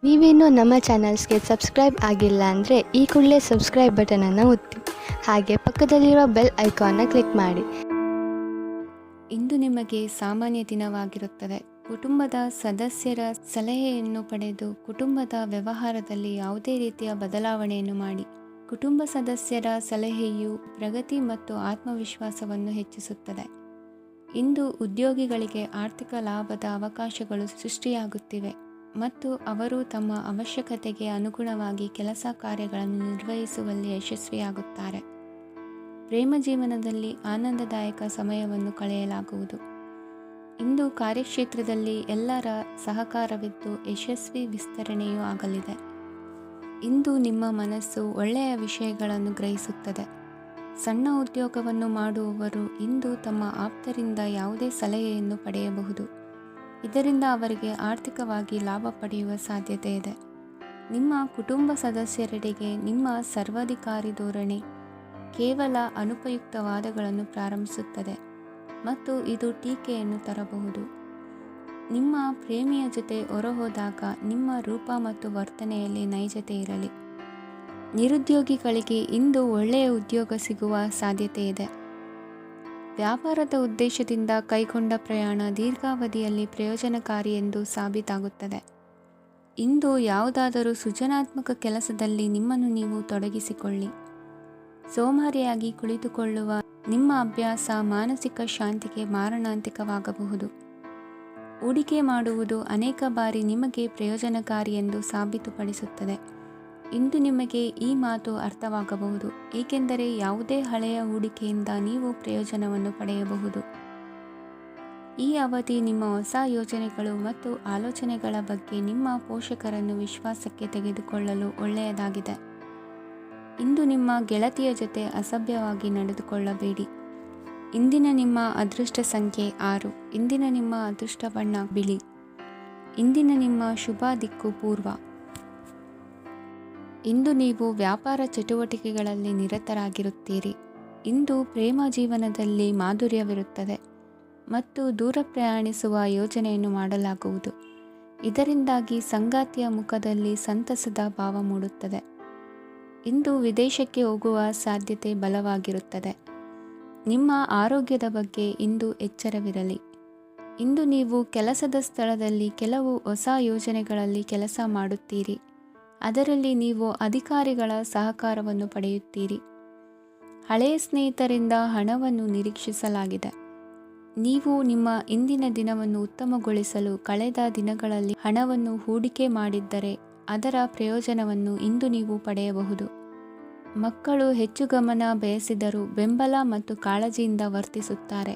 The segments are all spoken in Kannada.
ನೀವೇನೂ ನಮ್ಮ ಚಾನಲ್ಸ್ಗೆ ಸಬ್ಸ್ಕ್ರೈಬ್ ಆಗಿಲ್ಲ ಅಂದರೆ ಈ ಕೂಡಲೇ ಸಬ್ಸ್ಕ್ರೈಬ್ ಬಟನನ್ನು ಒತ್ತಿ, ಹಾಗೆ ಪಕ್ಕದಲ್ಲಿರುವ ಬೆಲ್ ಐಕಾನ್ನ ಕ್ಲಿಕ್ ಮಾಡಿ. ಇಂದು ನಿಮಗೆ ಸಾಮಾನ್ಯ ದಿನವಾಗಿರುತ್ತದೆ. ಕುಟುಂಬದ ಸದಸ್ಯರ ಸಲಹೆಯನ್ನು ಪಡೆದು ಕುಟುಂಬದ ವ್ಯವಹಾರದಲ್ಲಿ ಯಾವುದೇ ರೀತಿಯ ಬದಲಾವಣೆಯನ್ನು ಮಾಡಿ. ಕುಟುಂಬ ಸದಸ್ಯರ ಸಲಹೆಯು ಪ್ರಗತಿ ಮತ್ತು ಆತ್ಮವಿಶ್ವಾಸವನ್ನು ಹೆಚ್ಚಿಸುತ್ತದೆ. ಇಂದು ಉದ್ಯೋಗಿಗಳಿಗೆ ಆರ್ಥಿಕ ಲಾಭದ ಅವಕಾಶಗಳು ಸೃಷ್ಟಿಯಾಗುತ್ತಿವೆ ಮತ್ತು ಅವರು ತಮ್ಮ ಅವಶ್ಯಕತೆಗೆ ಅನುಗುಣವಾಗಿ ಕೆಲಸ ಕಾರ್ಯಗಳನ್ನು ನಿರ್ವಹಿಸುವಲ್ಲಿ ಯಶಸ್ವಿಯಾಗುತ್ತಾರೆ. ಪ್ರೇಮ ಜೀವನದಲ್ಲಿ ಆನಂದದಾಯಕ ಸಮಯವನ್ನು ಕಳೆಯಲಾಗುವುದು. ಇಂದು ಕಾರ್ಯಕ್ಷೇತ್ರದಲ್ಲಿ ಎಲ್ಲರ ಸಹಕಾರವಿದ್ದು ಯಶಸ್ವಿ ವಿಸ್ತರಣೆಯೂ ಆಗಲಿದೆ. ಇಂದು ನಿಮ್ಮ ಮನಸ್ಸು ಒಳ್ಳೆಯ ವಿಷಯಗಳನ್ನು ಗ್ರಹಿಸುತ್ತದೆ. ಸಣ್ಣ ಉದ್ಯೋಗವನ್ನು ಮಾಡುವವರು ಇಂದು ತಮ್ಮ ಆಪ್ತರಿಂದ ಯಾವುದೇ ಸಲಹೆಯನ್ನು ಪಡೆಯಬಹುದು. ಇದರಿಂದ ಅವರಿಗೆ ಆರ್ಥಿಕವಾಗಿ ಲಾಭ ಪಡೆಯುವ ಸಾಧ್ಯತೆ ಇದೆ. ನಿಮ್ಮ ಕುಟುಂಬ ಸದಸ್ಯರೆಡೆಗೆ ನಿಮ್ಮ ಸರ್ವಾಧಿಕಾರಿ ಧೋರಣೆ ಕೇವಲ ಅನುಪಯುಕ್ತ ವಾದಗಳನ್ನು ಪ್ರಾರಂಭಿಸುತ್ತದೆ ಮತ್ತು ಇದು ಟೀಕೆಯನ್ನು ತರಬಹುದು. ನಿಮ್ಮ ಪ್ರೇಮಿಯ ಜೊತೆ ಹೊರಹೋದಾಗ ನಿಮ್ಮ ರೂಪ ಮತ್ತು ವರ್ತನೆಯಲ್ಲಿ ನೈಜತೆ ಇರಲಿ. ನಿರುದ್ಯೋಗಿಗಳಿಗೆ ಇಂದು ಒಳ್ಳೆಯ ಉದ್ಯೋಗ ಸಿಗುವ ಸಾಧ್ಯತೆ ಇದೆ. ವ್ಯಾಪಾರದ ಉದ್ದೇಶದಿಂದ ಕೈಗೊಂಡ ಪ್ರಯಾಣ ದೀರ್ಘಾವಧಿಯಲ್ಲಿ ಪ್ರಯೋಜನಕಾರಿ ಎಂದು ಸಾಬೀತಾಗುತ್ತದೆ. ಇಂದು ಯಾವುದಾದರೂ ಸೃಜನಾತ್ಮಕ ಕೆಲಸದಲ್ಲಿ ನಿಮ್ಮನ್ನು ನೀವು ತೊಡಗಿಸಿಕೊಳ್ಳಿ. ಸೋಮಾರಿಯಾಗಿ ಕುಳಿತುಕೊಳ್ಳುವ ನಿಮ್ಮ ಅಭ್ಯಾಸ ಮಾನಸಿಕ ಶಾಂತಿಗೆ ಮಾರಣಾಂತಿಕವಾಗಬಹುದು. ಹೂಡಿಕೆ ಮಾಡುವುದು ಅನೇಕ ಬಾರಿ ನಿಮಗೆ ಪ್ರಯೋಜನಕಾರಿ ಎಂದು ಸಾಬೀತುಪಡಿಸುತ್ತದೆ. ಇಂದು ನಿಮಗೆ ಈ ಮಾತು ಅರ್ಥವಾಗಬಹುದು, ಏಕೆಂದರೆ ಯಾವುದೇ ಹಳೆಯ ಹೂಡಿಕೆಯಿಂದ ನೀವು ಪ್ರಯೋಜನವನ್ನು ಪಡೆಯಬಹುದು. ಈ ಅವಧಿ ನಿಮ್ಮ ಹೊಸ ಯೋಜನೆಗಳು ಮತ್ತು ಆಲೋಚನೆಗಳ ಬಗ್ಗೆ ನಿಮ್ಮ ಪೋಷಕರನ್ನು ವಿಶ್ವಾಸಕ್ಕೆ ತೆಗೆದುಕೊಳ್ಳಲು ಒಳ್ಳೆಯದಾಗಿದೆ. ಇಂದು ನಿಮ್ಮ ಗೆಳತಿಯ ಜೊತೆ ಅಸಭ್ಯವಾಗಿ ನಡೆದುಕೊಳ್ಳಬೇಡಿ. ಇಂದಿನ ನಿಮ್ಮ ಅದೃಷ್ಟ ಸಂಖ್ಯೆ 6. ಇಂದಿನ ನಿಮ್ಮ ಅದೃಷ್ಟ ಬಣ್ಣ ಬಿಳಿ. ಇಂದಿನ ನಿಮ್ಮ ಶುಭ ದಿಕ್ಕು ಪೂರ್ವ. ಇಂದು ನೀವು ವ್ಯಾಪಾರ ಚಟುವಟಿಕೆಗಳಲ್ಲಿ ನಿರತರಾಗಿರುತ್ತೀರಿ. ಇಂದು ಪ್ರೇಮ ಜೀವನದಲ್ಲಿ ಮಾಧುರ್ಯವಿರುತ್ತದೆ ಮತ್ತು ದೂರ ಪ್ರಯಾಣಿಸುವ ಯೋಜನೆಯನ್ನು ಮಾಡಲಾಗುವುದು. ಇದರಿಂದಾಗಿ ಸಂಗಾತಿಯ ಮುಖದಲ್ಲಿ ಸಂತಸದ ಭಾವ ಮೂಡುತ್ತದೆ. ಇಂದು ವಿದೇಶಕ್ಕೆ ಹೋಗುವ ಸಾಧ್ಯತೆ ಬಲವಾಗಿರುತ್ತದೆ. ನಿಮ್ಮ ಆರೋಗ್ಯದ ಬಗ್ಗೆ ಇಂದು ಎಚ್ಚರವಿರಲಿ. ಇಂದು ನೀವು ಕೆಲಸದ ಸ್ಥಳದಲ್ಲಿ ಕೆಲವು ಹೊಸ ಯೋಜನೆಗಳಲ್ಲಿ ಕೆಲಸ ಮಾಡುತ್ತೀರಿ. ಅದರಲ್ಲಿ ನೀವು ಅಧಿಕಾರಿಗಳ ಸಹಕಾರವನ್ನು ಪಡೆಯುತ್ತೀರಿ. ಹಳೆಯ ಸ್ನೇಹಿತರಿಂದ ಹಣವನ್ನು ನಿರೀಕ್ಷಿಸಲಾಗಿದೆ. ನೀವು ನಿಮ್ಮ ಇಂದಿನ ದಿನವನ್ನು ಉತ್ತಮಗೊಳಿಸಲು ಕಳೆದ ದಿನಗಳಲ್ಲಿ ಹಣವನ್ನು ಹೂಡಿಕೆ ಮಾಡಿದ್ದರೆ ಅದರ ಪ್ರಯೋಜನವನ್ನು ಇಂದು ನೀವು ಪಡೆಯಬಹುದು. ಮಕ್ಕಳು ಹೆಚ್ಚು ಗಮನ ಬಯಸಿದರೂ ಬೆಂಬಲ ಮತ್ತು ಕಾಳಜಿಯಿಂದ ವರ್ತಿಸುತ್ತಾರೆ.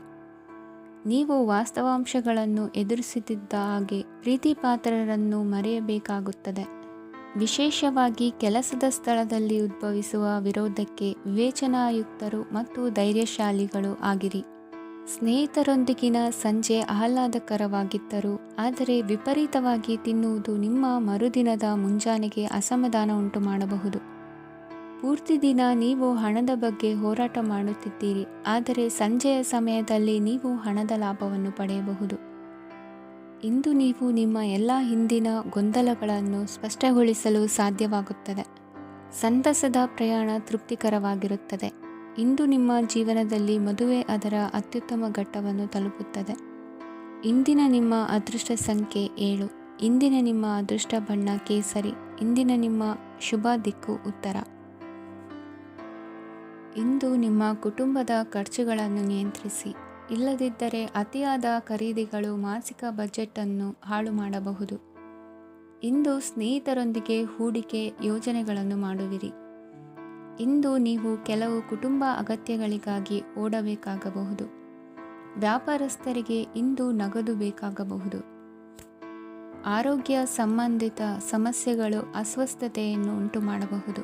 ನೀವು ವಾಸ್ತವಾಂಶಗಳನ್ನು ಎದುರಿಸುತ್ತಿದ್ದ ಹಾಗೆ ಪ್ರೀತಿಪಾತ್ರರನ್ನು ಮರೆಯಬೇಕಾಗುತ್ತದೆ. ವಿಶೇಷವಾಗಿ ಕೆಲಸದ ಸ್ಥಳದಲ್ಲಿ ಉದ್ಭವಿಸುವ ವಿರೋಧಕ್ಕೆ ವಿವೇಚನಾಯುಕ್ತರು ಮತ್ತು ಧೈರ್ಯಶಾಲಿಗಳು ಆಗಿರಿ. ಸ್ನೇಹಿತರೊಂದಿಗಿನ ಸಂಜೆ ಆಹ್ಲಾದಕರವಾಗಿದ್ದರೂ ಆದರೆ ವಿಪರೀತವಾಗಿ ತಿನ್ನುವುದು ನಿಮ್ಮ ಮರುದಿನದ ಮುಂಜಾನೆಗೆ ಅಸಮಾಧಾನ ಉಂಟು ಮಾಡಬಹುದು. ಪೂರ್ತಿ ದಿನ ನೀವು ಹಣದ ಬಗ್ಗೆ ಹೋರಾಟ ಮಾಡುತ್ತಿದ್ದೀರಿ, ಆದರೆ ಸಂಜೆಯ ಸಮಯದಲ್ಲಿ ನೀವು ಹಣದ ಲಾಭವನ್ನು ಪಡೆಯಬಹುದು. ಇಂದು ನೀವು ನಿಮ್ಮ ಎಲ್ಲ ಹಿಂದಿನ ಗೊಂದಲಗಳನ್ನು ಸ್ಪಷ್ಟಗೊಳಿಸಲು ಸಾಧ್ಯವಾಗುತ್ತದೆ. ಸಂತಸದ ಪ್ರಯಾಣ ತೃಪ್ತಿಕರವಾಗಿರುತ್ತದೆ. ಇಂದು ನಿಮ್ಮ ಜೀವನದಲ್ಲಿ ಮದುವೆ ಅದರ ಅತ್ಯುತ್ತಮ ಘಟ್ಟವನ್ನು ತಲುಪುತ್ತದೆ. ಇಂದಿನ ನಿಮ್ಮ ಅದೃಷ್ಟ ಸಂಖ್ಯೆ 7. ಇಂದಿನ ನಿಮ್ಮ ಅದೃಷ್ಟ ಬಣ್ಣ ಕೇಸರಿ. ಇಂದಿನ ನಿಮ್ಮ ಶುಭ ದಿಕ್ಕು ಉತ್ತರ. ಇಂದು ನಿಮ್ಮ ಕುಟುಂಬದ ಖರ್ಚುಗಳನ್ನು ನಿಯಂತ್ರಿಸಿ. ಇಲ್ಲದಿದ್ದರೆ ಅತಿಯಾದ ಖರೀದಿಗಳು ಮಾಸಿಕ ಬಜೆಟನ್ನು ಹಾಳು ಮಾಡಬಹುದು. ಇಂದು ಸ್ನೇಹಿತರೊಂದಿಗೆ ಹೂಡಿಕೆ ಯೋಜನೆಗಳನ್ನು ಮಾಡುವಿರಿ. ಇಂದು ನೀವು ಕೆಲವು ಕುಟುಂಬ ಅಗತ್ಯಗಳಿಗಾಗಿ ಓಡಬೇಕಾಗಬಹುದು. ವ್ಯಾಪಾರಸ್ಥರಿಗೆ ಇಂದು ನಗದು ಬೇಕಾಗಬಹುದು. ಆರೋಗ್ಯ ಸಂಬಂಧಿತ ಸಮಸ್ಯೆಗಳು ಅಸ್ವಸ್ಥತೆಯನ್ನು ಉಂಟುಮಾಡಬಹುದು.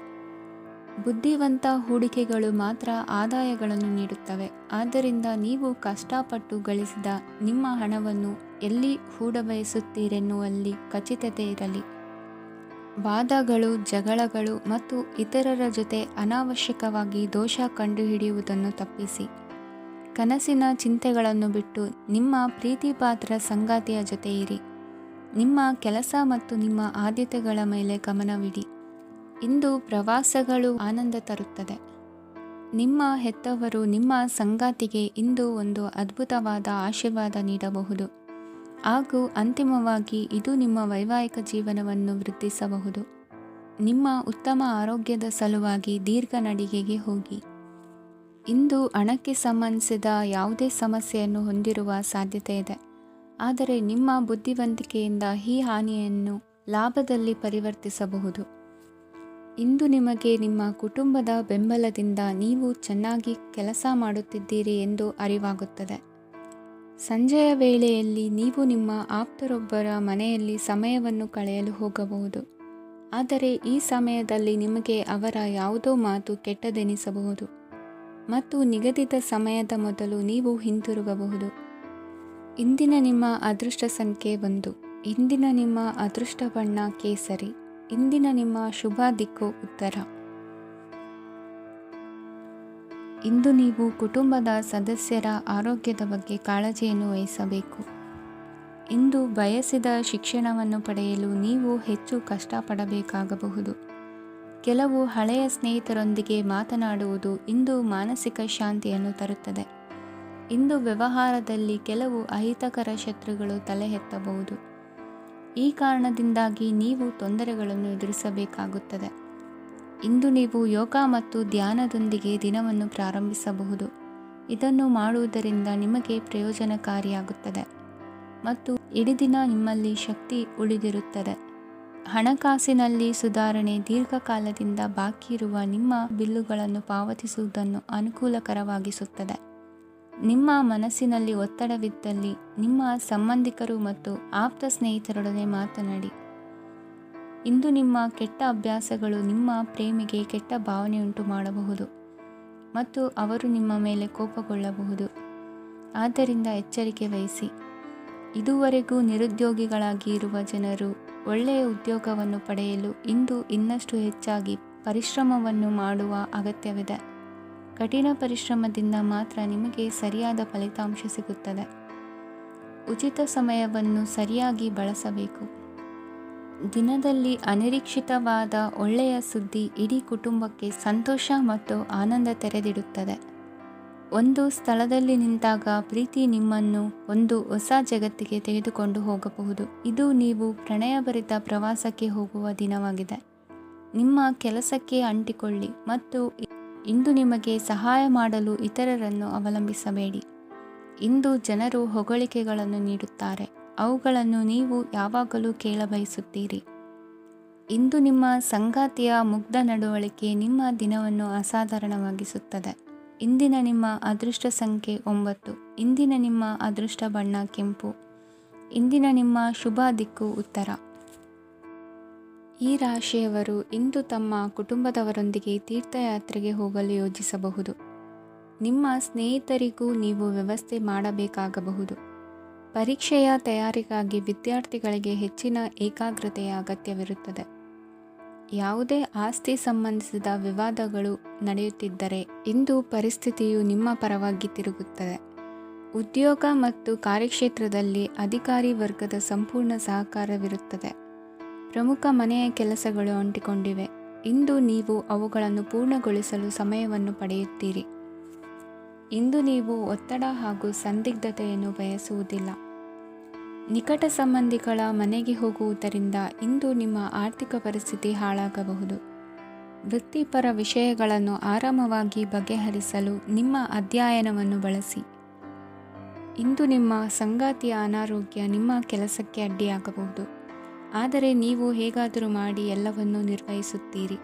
ಬುದ್ಧಿವಂತ ಹೂಡಿಕೆಗಳು ಮಾತ್ರ ಆದಾಯಗಳನ್ನು ನೀಡುತ್ತವೆ. ಆದ್ದರಿಂದ ನೀವು ಕಷ್ಟಪಟ್ಟು ಗಳಿಸಿದ ನಿಮ್ಮ ಹಣವನ್ನು ಎಲ್ಲಿ ಹೂಡಬಯಸುತ್ತೀರೆನ್ನುವಲ್ಲಿ ಖಚಿತತೆ ಇರಲಿ. ವಾದಗಳು, ಜಗಳಗಳು ಮತ್ತು ಇತರರ ಜೊತೆ ಅನಾವಶ್ಯಕವಾಗಿ ದೋಷ ಕಂಡುಹಿಡಿಯುವುದನ್ನು ತಪ್ಪಿಸಿ. ಕನಸಿನ ಚಿಂತೆಗಳನ್ನು ಬಿಟ್ಟು ನಿಮ್ಮ ಪ್ರೀತಿಪಾತ್ರ ಸಂಗಾತಿಯ ಜೊತೆ ಇರಿ. ನಿಮ್ಮ ಕೆಲಸ ಮತ್ತು ನಿಮ್ಮ ಆದ್ಯತೆಗಳ ಮೇಲೆ ಗಮನವಿಡಿ. ಇಂದು ಪ್ರವಾಸಗಳು ಆನಂದ ತರುತ್ತದೆ. ನಿಮ್ಮ ಹೆತ್ತವರು ನಿಮ್ಮ ಸಂಗಾತಿಗೆ ಇಂದು ಒಂದು ಅದ್ಭುತವಾದ ಆಶೀರ್ವಾದ ನೀಡಬಹುದು ಹಾಗೂ ಅಂತಿಮವಾಗಿ ಇದು ನಿಮ್ಮ ವೈವಾಹಿಕ ಜೀವನವನ್ನು ವೃದ್ಧಿಸಬಹುದು. ನಿಮ್ಮ ಉತ್ತಮ ಆರೋಗ್ಯದ ಸಲುವಾಗಿ ದೀರ್ಘ ನಡಿಗೆಗೆ ಹೋಗಿ. ಇಂದು ಹಣಕ್ಕೆ ಸಂಬಂಧಿಸಿದ ಯಾವುದೇ ಸಮಸ್ಯೆಯನ್ನು ಹೊಂದಿರುವ ಸಾಧ್ಯತೆ ಇದೆ, ಆದರೆ ನಿಮ್ಮ ಬುದ್ಧಿವಂತಿಕೆಯಿಂದ ಈ ಹಾನಿಯನ್ನು ಲಾಭದಲ್ಲಿ ಪರಿವರ್ತಿಸಬಹುದು. ಇಂದು ನಿಮಗೆ ನಿಮ್ಮ ಕುಟುಂಬದ ಬೆಂಬಲದಿಂದ ನೀವು ಚೆನ್ನಾಗಿ ಕೆಲಸ ಮಾಡುತ್ತಿದ್ದೀರಿ ಎಂದು ಅರಿವಾಗುತ್ತದೆ. ಸಂಜೆಯ ವೇಳೆಯಲ್ಲಿ ನೀವು ನಿಮ್ಮ ಆಪ್ತರೊಬ್ಬರ ಮನೆಯಲ್ಲಿ ಸಮಯವನ್ನು ಕಳೆಯಲು ಹೋಗಬಹುದು, ಆದರೆ ಈ ಸಮಯದಲ್ಲಿ ನಿಮಗೆ ಅವರ ಯಾವುದೋ ಮಾತು ಕೆಟ್ಟದೆನಿಸಬಹುದು ಮತ್ತು ನಿಗದಿತ ಸಮಯದ ಮೊದಲು ನೀವು ಹಿಂತಿರುಗಬಹುದು. ಇಂದಿನ ನಿಮ್ಮ ಅದೃಷ್ಟ ಸಂಖ್ಯೆ 1. ಇಂದಿನ ನಿಮ್ಮ ಅದೃಷ್ಟ ಬಣ್ಣ ಕೇಸರಿ. ಇಂದಿನ ನಿಮ್ಮ ಶುಭ ದಿಕ್ಕು ಉತ್ತರ. ಇಂದು ನೀವು ಕುಟುಂಬದ ಸದಸ್ಯರ ಆರೋಗ್ಯದ ಬಗ್ಗೆ ಕಾಳಜಿಯನ್ನು ವಹಿಸಬೇಕು. ಇಂದು ಬಯಸಿದ ಶಿಕ್ಷಣವನ್ನು ಪಡೆಯಲು ನೀವು ಹೆಚ್ಚು ಕಷ್ಟಪಡಬೇಕಾಗಬಹುದು. ಕೆಲವು ಹಳೆಯ ಸ್ನೇಹಿತರೊಂದಿಗೆ ಮಾತನಾಡುವುದು ಇಂದು ಮಾನಸಿಕ ಶಾಂತಿಯನ್ನು ತರುತ್ತದೆ. ಇಂದು ವ್ಯವಹಾರದಲ್ಲಿ ಕೆಲವು ಅಹಿತಕರ ಶತ್ರುಗಳು ತಲೆ ಎತ್ತಬಹುದು. ಈ ಕಾರಣದಿಂದಾಗಿ ನೀವು ತೊಂದರೆಗಳನ್ನು ಎದುರಿಸಬೇಕಾಗುತ್ತದೆ. ಇಂದು ನೀವು ಯೋಗ ಮತ್ತು ಧ್ಯಾನದೊಂದಿಗೆ ದಿನವನ್ನು ಪ್ರಾರಂಭಿಸಬಹುದು. ಇದನ್ನು ಮಾಡುವುದರಿಂದ ನಿಮಗೆ ಪ್ರಯೋಜನಕಾರಿಯಾಗುತ್ತದೆ ಮತ್ತು ಇಡೀ ದಿನ ನಿಮ್ಮಲ್ಲಿ ಶಕ್ತಿ ಉಳಿದಿರುತ್ತದೆ. ಹಣಕಾಸಿನಲ್ಲಿ ಸುಧಾರಣೆ ದೀರ್ಘಕಾಲದಿಂದ ಬಾಕಿ ಇರುವ ನಿಮ್ಮ ಬಿಲ್ಲುಗಳನ್ನು ಪಾವತಿಸುವುದನ್ನು ಅನುಕೂಲಕರವಾಗಿಸುತ್ತದೆ. ನಿಮ್ಮ ಮನಸ್ಸಿನಲ್ಲಿ ಒತ್ತಡವಿದ್ದಲ್ಲಿ ನಿಮ್ಮ ಸಂಬಂಧಿಕರು ಮತ್ತು ಆಪ್ತ ಸ್ನೇಹಿತರೊಡನೆ ಮಾತನಾಡಿ. ಇಂದು ನಿಮ್ಮ ಕೆಟ್ಟ ಅಭ್ಯಾಸಗಳು ನಿಮ್ಮ ಪ್ರೇಮಿಗೆ ಕೆಟ್ಟ ಭಾವನೆಯುಂಟು ಮಾಡಬಹುದು ಮತ್ತು ಅವರು ನಿಮ್ಮ ಮೇಲೆ ಕೋಪಗೊಳ್ಳಬಹುದು. ಆದ್ದರಿಂದ ಎಚ್ಚರಿಕೆ ವಹಿಸಿ. ಇದುವರೆಗೂ ನಿರುದ್ಯೋಗಿಗಳಾಗಿ ಇರುವ ಜನರು ಒಳ್ಳೆಯ ಉದ್ಯೋಗವನ್ನು ಪಡೆಯಲು ಇಂದು ಇನ್ನಷ್ಟು ಹೆಚ್ಚಾಗಿ ಪರಿಶ್ರಮವನ್ನು ಮಾಡುವ ಅಗತ್ಯವಿದೆ. ಕಠಿಣ ಪರಿಶ್ರಮದಿಂದ ಮಾತ್ರ ನಿಮಗೆ ಸರಿಯಾದ ಫಲಿತಾಂಶ ಸಿಗುತ್ತದೆ. ಉಚಿತ ಸಮಯವನ್ನು ಸರಿಯಾಗಿ ಬಳಸಬೇಕು. ದಿನದಲ್ಲಿ ಅನಿರೀಕ್ಷಿತವಾದ ಒಳ್ಳೆಯ ಸುದ್ದಿ ಇಡೀ ಕುಟುಂಬಕ್ಕೆ ಸಂತೋಷ ಮತ್ತು ಆನಂದ ತೆರೆದಿಡುತ್ತದೆ. ಒಂದು ಸ್ಥಳದಲ್ಲಿ ನಿಂತಾಗ ಪ್ರೀತಿ ನಿಮ್ಮನ್ನು ಒಂದು ಹೊಸ ಜಗತ್ತಿಗೆ ತೆಗೆದುಕೊಂಡು ಹೋಗಬಹುದು. ಇದು ನೀವು ಪ್ರಣಯಭರಿತ ಪ್ರವಾಸಕ್ಕೆ ಹೋಗುವ ದಿನವಾಗಿದೆ. ನಿಮ್ಮ ಕೆಲಸಕ್ಕೆ ಅಂಟಿಕೊಳ್ಳಿ ಮತ್ತು ಇಂದು ನಿಮಗೆ ಸಹಾಯ ಮಾಡಲು ಇತರರನ್ನು ಅವಲಂಬಿಸಬೇಡಿ. ಇಂದು ಜನರು ಹೊಗಳಿಕೆಗಳನ್ನು ನೀಡುತ್ತಾರೆ, ಅವುಗಳನ್ನು ನೀವು ಯಾವಾಗಲೂ ಕೇಳಬಯಸುತ್ತೀರಿ. ಇಂದು ನಿಮ್ಮ ಸಂಗಾತಿಯ ಮುಗ್ಧ ನಡವಳಿಕೆ ನಿಮ್ಮ ದಿನವನ್ನು ಅಸಾಧಾರಣವಾಗಿಸುತ್ತದೆ. ಇಂದಿನ ನಿಮ್ಮ ಅದೃಷ್ಟ ಸಂಖ್ಯೆ 9. ಇಂದಿನ ನಿಮ್ಮ ಅದೃಷ್ಟ ಬಣ್ಣ ಕೆಂಪು. ಇಂದಿನ ನಿಮ್ಮ ಶುಭ ದಿಕ್ಕು ಉತ್ತರ. ಈ ರಾಶಿಯವರು ಇಂದು ತಮ್ಮ ಕುಟುಂಬದವರೊಂದಿಗೆ ತೀರ್ಥಯಾತ್ರೆಗೆ ಹೋಗಲು ಯೋಜಿಸಬಹುದು. ನಿಮ್ಮ ಸ್ನೇಹಿತರಿಗೂ ನೀವು ವ್ಯವಸ್ಥೆ ಮಾಡಬೇಕಾಗಬಹುದು. ಪರೀಕ್ಷೆಯ ತಯಾರಿಗಾಗಿ ವಿದ್ಯಾರ್ಥಿಗಳಿಗೆ ಹೆಚ್ಚಿನ ಏಕಾಗ್ರತೆಯ ಅಗತ್ಯವಿರುತ್ತದೆ. ಯಾವುದೇ ಆಸ್ತಿ ಸಂಬಂಧಿಸಿದ ವಿವಾದಗಳು ನಡೆಯುತ್ತಿದ್ದರೆ ಇಂದು ಪರಿಸ್ಥಿತಿಯು ನಿಮ್ಮ ಪರವಾಗಿ ತಿರುಗುತ್ತದೆ. ಉದ್ಯೋಗ ಮತ್ತು ಕಾರ್ಯಕ್ಷೇತ್ರದಲ್ಲಿ ಅಧಿಕಾರಿ ವರ್ಗದ ಸಂಪೂರ್ಣ ಸಹಕಾರವಿರುತ್ತದೆ. ಪ್ರಮುಖ ಮನೆಯ ಕೆಲಸಗಳು ಅಂಟಿಕೊಂಡಿವೆ. ಇಂದು ನೀವು ಅವುಗಳನ್ನು ಪೂರ್ಣಗೊಳಿಸಲು ಸಮಯವನ್ನು ಪಡೆಯುತ್ತೀರಿ. ಇಂದು ನೀವು ಒತ್ತಡ ಹಾಗೂ ಸಂದಿಗ್ಧತೆಯನ್ನು ಬಯಸುವುದಿಲ್ಲ. ನಿಕಟ ಸಂಬಂಧಿಗಳ ಮನೆಗೆ ಹೋಗುವುದರಿಂದ ಇಂದು ನಿಮ್ಮ ಆರ್ಥಿಕ ಪರಿಸ್ಥಿತಿ ಹಾಳಾಗಬಹುದು. ವೃತ್ತಿಪರ ವಿಷಯಗಳನ್ನು ಆರಾಮವಾಗಿ ಬಗೆಹರಿಸಲು ನಿಮ್ಮ ಅಧ್ಯಯನವನ್ನು ಬಳಸಿ. ಇಂದು ನಿಮ್ಮ ಸಂಗಾತಿಯ ಅನಾರೋಗ್ಯ ನಿಮ್ಮ ಕೆಲಸಕ್ಕೆ ಅಡ್ಡಿಯಾಗಬಹುದು, ಆದರೆ ನೀವು ಹೇಗಾದರೂ ಮಾಡಿ ಎಲ್ಲವನ್ನೂ ನಿರ್ವಹಿಸುತ್ತೀರಿ.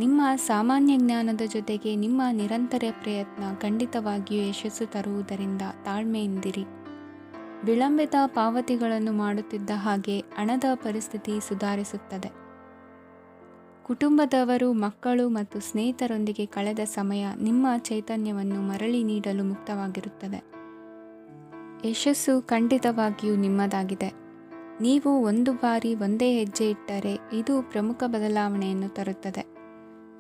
ನಿಮ್ಮ ಸಾಮಾನ್ಯ ಜ್ಞಾನದ ಜೊತೆಗೆ ನಿಮ್ಮ ನಿರಂತರ ಪ್ರಯತ್ನ ಖಂಡಿತವಾಗಿಯೂ ಯಶಸ್ಸು ತರುವುದರಿಂದ ತಾಳ್ಮೆಯಿಂದಿರಿ. ವಿಳಂಬಿತ ಪಾವತಿಗಳನ್ನು ಮಾಡುತ್ತಿದ್ದ ಹಾಗೆ ಹಣದ ಪರಿಸ್ಥಿತಿ ಸುಧಾರಿಸುತ್ತದೆ. ಕುಟುಂಬದವರು, ಮಕ್ಕಳು ಮತ್ತು ಸ್ನೇಹಿತರೊಂದಿಗೆ ಕಳೆದ ಸಮಯ ನಿಮ್ಮ ಚೈತನ್ಯವನ್ನು ಮರಳಿ ನೀಡಲು ಮುಕ್ತವಾಗಿರುತ್ತದೆ. ಯಶಸ್ಸು ಖಂಡಿತವಾಗಿಯೂ ನಿಮ್ಮದಾಗಿದೆ. ನೀವು ಒಂದು ಬಾರಿ ಒಂದೇ ಹೆಜ್ಜೆ ಇಟ್ಟರೆ ಇದು ಪ್ರಮುಖ ಬದಲಾವಣೆಯನ್ನು ತರುತ್ತದೆ.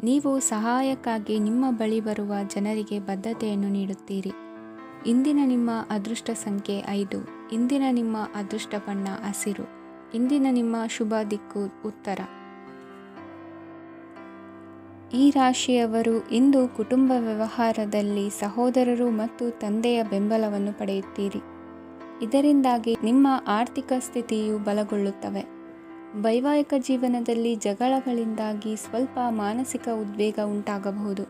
ನೀವು ಸಹಾಯಕ್ಕಾಗಿ ನಿಮ್ಮ ಬಳಿ ಬರುವ ಜನರಿಗೆ ಬದ್ಧತೆಯನ್ನು ನೀಡುತ್ತೀರಿ. ಇಂದಿನ ನಿಮ್ಮ ಅದೃಷ್ಟ ಸಂಖ್ಯೆ 5. ಇಂದಿನ ನಿಮ್ಮ ಅದೃಷ್ಟ ಬಣ್ಣ ಹಸಿರು. ಇಂದಿನ ನಿಮ್ಮ ಶುಭ ದಿಕ್ಕು ಉತ್ತರ. ಈ ರಾಶಿಯವರು ಇಂದು ಕುಟುಂಬ ವ್ಯವಹಾರದಲ್ಲಿ ಸಹೋದರರು ಮತ್ತು ತಂದೆಯ ಬೆಂಬಲವನ್ನು ಪಡೆಯುತ್ತೀರಿ. ಇದರಿಂದಾಗಿ ನಿಮ್ಮ ಆರ್ಥಿಕ ಸ್ಥಿತಿಯು ಬಲಗೊಳ್ಳುತ್ತವೆ. ವೈವಾಹಿಕ ಜೀವನದಲ್ಲಿ ಜಗಳಗಳಿಂದಾಗಿ ಸ್ವಲ್ಪ ಮಾನಸಿಕ ಉದ್ವೇಗ ಉಂಟಾಗಬಹುದು.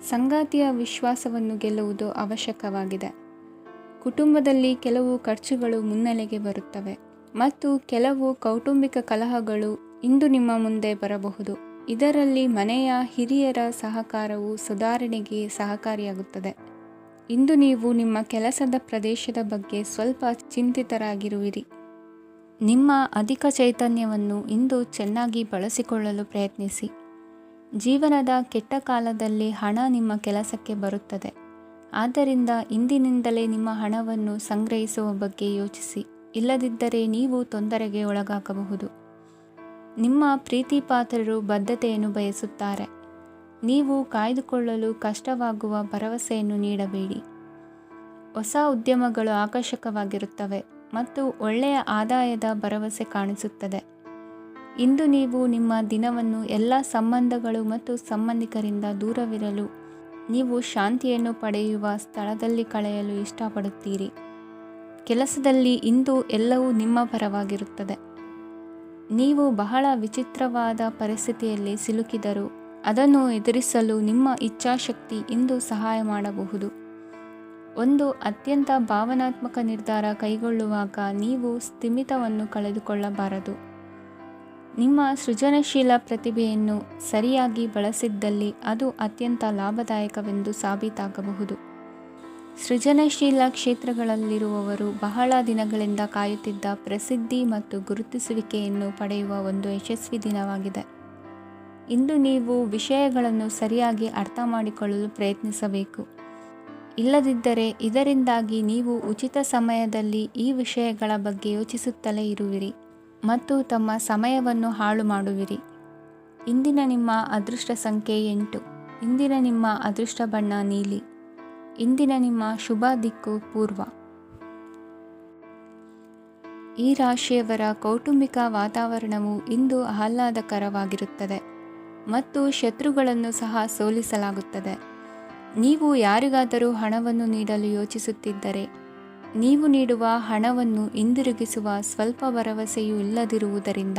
ಸಂಗಾತಿಯ ವಿಶ್ವಾಸವನ್ನು ಗೆಲ್ಲುವುದು ಅವಶ್ಯಕವಾಗಿದೆ. ಕುಟುಂಬದಲ್ಲಿ ಕೆಲವು ಖರ್ಚುಗಳು ಮುನ್ನೆಲೆಗೆ ಬರುತ್ತವೆ ಮತ್ತು ಕೆಲವು ಕೌಟುಂಬಿಕ ಕಲಹಗಳು ಇಂದು ನಿಮ್ಮ ಮುಂದೆ ಬರಬಹುದು. ಇದರಲ್ಲಿ ಮನೆಯ ಹಿರಿಯರ ಸಹಕಾರವು ಸುಧಾರಣೆಗೆ ಸಹಕಾರಿಯಾಗುತ್ತದೆ. ಇಂದು ನೀವು ನಿಮ್ಮ ಕೆಲಸದ ಪ್ರದೇಶದ ಬಗ್ಗೆ ಸ್ವಲ್ಪ ಚಿಂತಿತರಾಗಿರುವಿರಿ. ನಿಮ್ಮ ಅಧಿಕ ಚೈತನ್ಯವನ್ನು ಇಂದು ಚೆನ್ನಾಗಿ ಬಳಸಿಕೊಳ್ಳಲು ಪ್ರಯತ್ನಿಸಿ. ಜೀವನದ ಕೆಟ್ಟ ಕಾಲದಲ್ಲಿ ಹಣ ನಿಮ್ಮ ಕೆಲಸಕ್ಕೆ ಬರುತ್ತದೆ. ಆದ್ದರಿಂದ ಇಂದಿನಿಂದಲೇ ನಿಮ್ಮ ಹಣವನ್ನು ಸಂಗ್ರಹಿಸುವ ಬಗ್ಗೆ ಯೋಚಿಸಿ. ಇಲ್ಲದಿದ್ದರೆ ನೀವು ತೊಂದರೆಗೆ ಒಳಗಾಗಬಹುದು. ನಿಮ್ಮ ಪ್ರೀತಿಪಾತ್ರರು ಬದ್ಧತೆಯನ್ನು ಬಯಸುತ್ತಾರೆ. ನೀವು ಕಾಯ್ದುಕೊಳ್ಳಲು ಕಷ್ಟವಾಗುವ ಭರವಸೆಯನ್ನು ನೀಡಬೇಡಿ. ಹೊಸ ಉದ್ಯಮಗಳು ಆಕರ್ಷಕವಾಗಿರುತ್ತವೆ ಮತ್ತು ಒಳ್ಳೆಯ ಆದಾಯದ ಭರವಸೆ ಕಾಣಿಸುತ್ತದೆ. ಇಂದು ನೀವು ನಿಮ್ಮ ದಿನವನ್ನು ಎಲ್ಲ ಸಂಬಂಧಗಳು ಮತ್ತು ಸಂಬಂಧಿಕರಿಂದ ದೂರವಿರಲು ನೀವು ಶಾಂತಿಯನ್ನು ಪಡೆಯುವ ಸ್ಥಳದಲ್ಲಿ ಕಳೆಯಲು ಇಷ್ಟಪಡುತ್ತೀರಿ. ಕೆಲಸದಲ್ಲಿ ಇಂದು ಎಲ್ಲವೂ ನಿಮ್ಮ ಪರವಾಗಿರುತ್ತದೆ. ನೀವು ಬಹಳ ವಿಚಿತ್ರವಾದ ಪರಿಸ್ಥಿತಿಯಲ್ಲಿ ಸಿಲುಕಿದರೂ ಅದನ್ನು ಎದುರಿಸಲು ನಿಮ್ಮ ಇಚ್ಛಾಶಕ್ತಿ ಇಂದು ಸಹಾಯ ಮಾಡಬಹುದು. ಒಂದು ಅತ್ಯಂತ ಭಾವನಾತ್ಮಕ ನಿರ್ಧಾರ ಕೈಗೊಳ್ಳುವಾಗ ನೀವು ಸ್ಥಿಮಿತವನ್ನು ಕಳೆದುಕೊಳ್ಳಬಾರದು. ನಿಮ್ಮ ಸೃಜನಶೀಲ ಪ್ರತಿಭೆಯನ್ನು ಸರಿಯಾಗಿ ಬಳಸಿದ್ದಲ್ಲಿ ಅದು ಅತ್ಯಂತ ಲಾಭದಾಯಕವೆಂದು ಸಾಬೀತಾಗಬಹುದು. ಸೃಜನಶೀಲ ಕ್ಷೇತ್ರಗಳಲ್ಲಿರುವವರು ಬಹಳ ದಿನಗಳಿಂದ ಕಾಯುತ್ತಿದ್ದ ಪ್ರಸಿದ್ಧಿ ಮತ್ತು ಗುರುತಿಸುವಿಕೆಯನ್ನು ಪಡೆಯುವ ಒಂದು ಯಶಸ್ವಿ ದಿನವಾಗಿದೆ. ಇಂದು ನೀವು ವಿಷಯಗಳನ್ನು ಸರಿಯಾಗಿ ಅರ್ಥ ಮಾಡಿಕೊಳ್ಳಲು ಪ್ರಯತ್ನಿಸಬೇಕು. ಇಲ್ಲದಿದ್ದರೆ ಇದರಿಂದಾಗಿ ನೀವು ಉಚಿತ ಸಮಯದಲ್ಲಿ ಈ ವಿಷಯಗಳ ಬಗ್ಗೆ ಯೋಚಿಸುತ್ತಲೇ ಇರುವಿರಿ ಮತ್ತು ತಮ್ಮ ಸಮಯವನ್ನು ಹಾಳು ಮಾಡುವಿರಿ. ಇಂದಿನ ನಿಮ್ಮ ಅದೃಷ್ಟ ಸಂಖ್ಯೆ 8. ಇಂದಿನ ನಿಮ್ಮ ಅದೃಷ್ಟ ಬಣ್ಣ ನೀಲಿ. ಇಂದಿನ ನಿಮ್ಮ ಶುಭ ದಿಕ್ಕು ಪೂರ್ವ. ಈ ರಾಶಿಯವರ ಕೌಟುಂಬಿಕ ವಾತಾವರಣವು ಇಂದು ಆಹ್ಲಾದಕರವಾಗಿರುತ್ತದೆ ಮತ್ತು ಶತ್ರುಗಳನ್ನು ಸಹ ಸೋಲಿಸಲಾಗುತ್ತದೆ. ನೀವು ಯಾರಿಗಾದರೂ ಹಣವನ್ನು ನೀಡಲು ಯೋಚಿಸುತ್ತಿದ್ದರೆ ನೀವು ನೀಡುವ ಹಣವನ್ನು ಹಿಂದಿರುಗಿಸುವ ಸ್ವಲ್ಪ ಭರವಸೆಯೂ ಇಲ್ಲದಿರುವುದರಿಂದ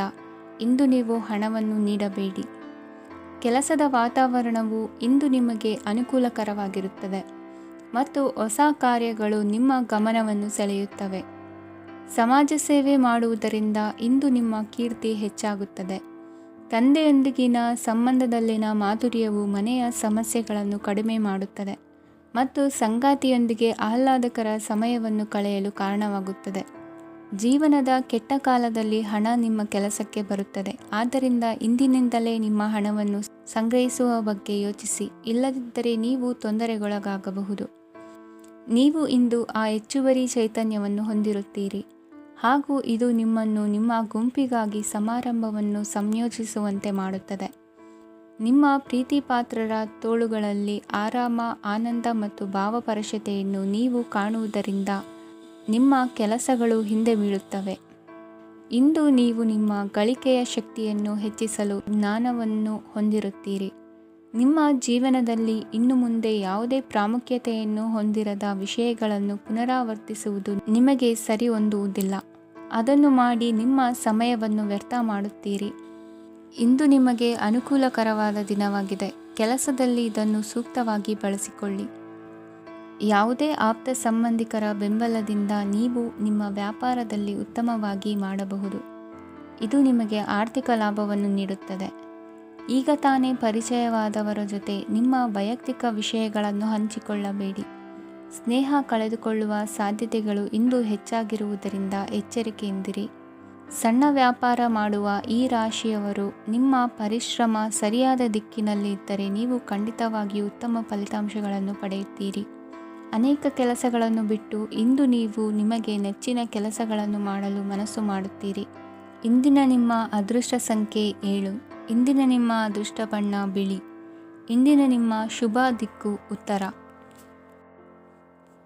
ಇಂದು ನೀವು ಹಣವನ್ನು ನೀಡಬೇಡಿ. ಕೆಲಸದ ವಾತಾವರಣವು ಇಂದು ನಿಮಗೆ ಅನುಕೂಲಕರವಾಗಿರುತ್ತದೆ ಮತ್ತು ಹೊಸ ಕಾರ್ಯಗಳು ನಿಮ್ಮ ಗಮನವನ್ನು ಸೆಳೆಯುತ್ತವೆ. ಸಮಾಜ ಸೇವೆ ಮಾಡುವುದರಿಂದ ಇಂದು ನಿಮ್ಮ ಕೀರ್ತಿ ಹೆಚ್ಚಾಗುತ್ತದೆ. ತಂದೆಯೊಂದಿಗಿನ ಸಂಬಂಧದಲ್ಲಿನ ಮಾಧುರ್ಯವು ಮನೆಯ ಸಮಸ್ಯೆಗಳನ್ನು ಕಡಿಮೆ ಮಾಡುತ್ತದೆ ಮತ್ತು ಸಂಗಾತಿಯೊಂದಿಗೆ ಆಹ್ಲಾದಕರ ಸಮಯವನ್ನು ಕಳೆಯಲು ಕಾರಣವಾಗುತ್ತದೆ. ಜೀವನದ ಕೆಟ್ಟ ಕಾಲದಲ್ಲಿ ಹಣ ನಿಮ್ಮ ಕೆಲಸಕ್ಕೆ ಬರುತ್ತದೆ. ಆದ್ದರಿಂದ ಇಂದಿನಿಂದಲೇ ನಿಮ್ಮ ಹಣವನ್ನು ಸಂಗ್ರಹಿಸುವ ಬಗ್ಗೆ ಯೋಚಿಸಿ. ಇಲ್ಲದಿದ್ದರೆ ನೀವು ತೊಂದರೆಗೊಳಗಾಗಬಹುದು. ನೀವು ಇಂದು ಆ ಹೆಚ್ಚುವರಿ ಚೈತನ್ಯವನ್ನು ಹೊಂದಿರುತ್ತೀರಿ ಹಾಗೂ ಇದು ನಿಮ್ಮನ್ನು ನಿಮ್ಮ ಗುಂಪಿಗಾಗಿ ಸಮಾರಂಭವನ್ನು ಸಂಯೋಜಿಸುವಂತೆ ಮಾಡುತ್ತದೆ. ನಿಮ್ಮ ಪ್ರೀತಿಪಾತ್ರರ ತೋಳುಗಳಲ್ಲಿ ಆರಾಮ, ಆನಂದ ಮತ್ತು ಭಾವಪರಶತೆಯನ್ನು ನೀವು ಕಾಣುವುದರಿಂದ ನಿಮ್ಮ ಕೆಲಸಗಳು ಹಿಂದೆ ಬೀಳುತ್ತವೆ. ಇಂದು ನೀವು ನಿಮ್ಮ ಗಳಿಕೆಯ ಶಕ್ತಿಯನ್ನು ಹೆಚ್ಚಿಸಲು ಜ್ಞಾನವನ್ನು ಹೊಂದಿರುತ್ತೀರಿ. ನಿಮ್ಮ ಜೀವನದಲ್ಲಿ ಇನ್ನು ಮುಂದೆ ಯಾವುದೇ ಪ್ರಾಮುಖ್ಯತೆಯನ್ನು ಹೊಂದಿರದ ವಿಷಯಗಳನ್ನು ಪುನರಾವರ್ತಿಸುವುದು ನಿಮಗೆ ಸರಿ ಹೊಂದುವುದಿಲ್ಲ. ಅದನ್ನು ಮಾಡಿ ನಿಮ್ಮ ಸಮಯವನ್ನು ವ್ಯರ್ಥ ಮಾಡುತ್ತೀರಿ. ಇಂದು ನಿಮಗೆ ಅನುಕೂಲಕರವಾದ ದಿನವಾಗಿದೆ. ಕೆಲಸದಲ್ಲಿ ಇದನ್ನು ಸೂಕ್ತವಾಗಿ ಬಳಸಿಕೊಳ್ಳಿ. ಯಾವುದೇ ಆಪ್ತ ಸಂಬಂಧಿಕರ ಬೆಂಬಲದಿಂದ ನೀವು ನಿಮ್ಮ ವ್ಯಾಪಾರದಲ್ಲಿ ಉತ್ತಮವಾಗಿ ಮಾಡಬಹುದು. ಇದು ನಿಮಗೆ ಆರ್ಥಿಕ ಲಾಭವನ್ನು ನೀಡುತ್ತದೆ. ಈಗ ತಾನೇ ಪರಿಚಯವಾದವರ ಜೊತೆ ನಿಮ್ಮ ವೈಯಕ್ತಿಕ ವಿಷಯಗಳನ್ನು ಹಂಚಿಕೊಳ್ಳಬೇಡಿ. ಸ್ನೇಹ ಕಳೆದುಕೊಳ್ಳುವ ಸಾಧ್ಯತೆಗಳು ಇಂದು ಹೆಚ್ಚಾಗಿರುವುದರಿಂದ ಎಚ್ಚರಿಕೆಯಿಂದಿರಿ. ಸಣ್ಣ ವ್ಯಾಪಾರ ಮಾಡುವ ಈ ರಾಶಿಯವರು ನಿಮ್ಮ ಪರಿಶ್ರಮ ಸರಿಯಾದ ದಿಕ್ಕಿನಲ್ಲಿ ಇದ್ದರೆ ನೀವು ಖಂಡಿತವಾಗಿಯೂ ಉತ್ತಮ ಫಲಿತಾಂಶಗಳನ್ನು ಪಡೆಯುತ್ತೀರಿ. ಅನೇಕ ಕೆಲಸಗಳನ್ನು ಬಿಟ್ಟು ಇಂದು ನೀವು ನಿಮಗೆ ನೆಚ್ಚಿನ ಕೆಲಸಗಳನ್ನು ಮಾಡಲು ಮನಸ್ಸು ಮಾಡುತ್ತೀರಿ. ಇಂದಿನ ನಿಮ್ಮ ಅದೃಷ್ಟ ಸಂಖ್ಯೆ 7. ಇಂದಿನ ನಿಮ್ಮ ಅದೃಷ್ಟ ಬಣ್ಣ ಬಿಳಿ. ಇಂದಿನ ನಿಮ್ಮ ಶುಭ ದಿಕ್ಕು ಉತ್ತರ.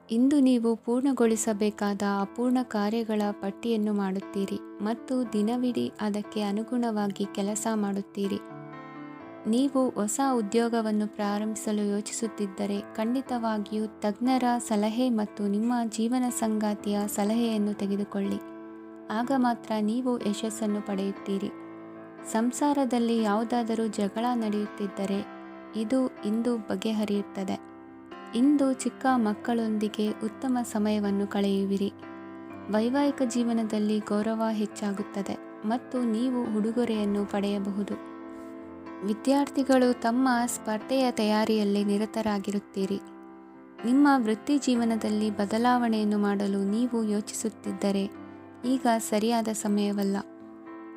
ಇಂದು ನೀವು ಪೂರ್ಣಗೊಳಿಸಬೇಕಾದ ಅಪೂರ್ಣ ಕಾರ್ಯಗಳ ಪಟ್ಟಿಯನ್ನು ಮಾಡುತ್ತೀರಿ ಮತ್ತು ದಿನವಿಡೀ ಅದಕ್ಕೆ ಅನುಗುಣವಾಗಿ ಕೆಲಸ ಮಾಡುತ್ತೀರಿ. ನೀವು ಹೊಸ ಉದ್ಯೋಗವನ್ನು ಪ್ರಾರಂಭಿಸಲು ಯೋಚಿಸುತ್ತಿದ್ದರೆ ಖಂಡಿತವಾಗಿಯೂ ತಜ್ಞರ ಸಲಹೆ ಮತ್ತು ನಿಮ್ಮ ಜೀವನ ಸಂಗಾತಿಯ ಸಲಹೆಯನ್ನು ತೆಗೆದುಕೊಳ್ಳಿ. ಆಗ ಮಾತ್ರ ನೀವು ಯಶಸ್ಸನ್ನು ಪಡೆಯುತ್ತೀರಿ. ಸಂಸಾರದಲ್ಲಿ ಯಾವುದಾದರೂ ಜಗಳ ನಡೆಯುತ್ತಿದ್ದರೆ ಇದು ಇಂದು ಬಗೆಹರಿಯುತ್ತದೆ. ಇಂದು ಚಿಕ್ಕ ಮಕ್ಕಳೊಂದಿಗೆ ಉತ್ತಮ ಸಮಯವನ್ನು ಕಳೆಯುವಿರಿ. ವೈವಾಹಿಕ ಜೀವನದಲ್ಲಿ ಗೌರವ ಹೆಚ್ಚಾಗುತ್ತದೆ ಮತ್ತು ನೀವು ಉಡುಗೊರೆಯನ್ನು ಪಡೆಯಬಹುದು. ವಿದ್ಯಾರ್ಥಿಗಳು ತಮ್ಮ ಸ್ಪರ್ಧೆಯ ತಯಾರಿಯಲ್ಲಿ ನಿರತರಾಗಿರುತ್ತೀರಿ. ನಿಮ್ಮ ವೃತ್ತಿ ಜೀವನದಲ್ಲಿ ಬದಲಾವಣೆಯನ್ನು ಮಾಡಲು ನೀವು ಯೋಚಿಸುತ್ತಿದ್ದರೆ ಈಗ ಸರಿಯಾದ ಸಮಯವಲ್ಲ.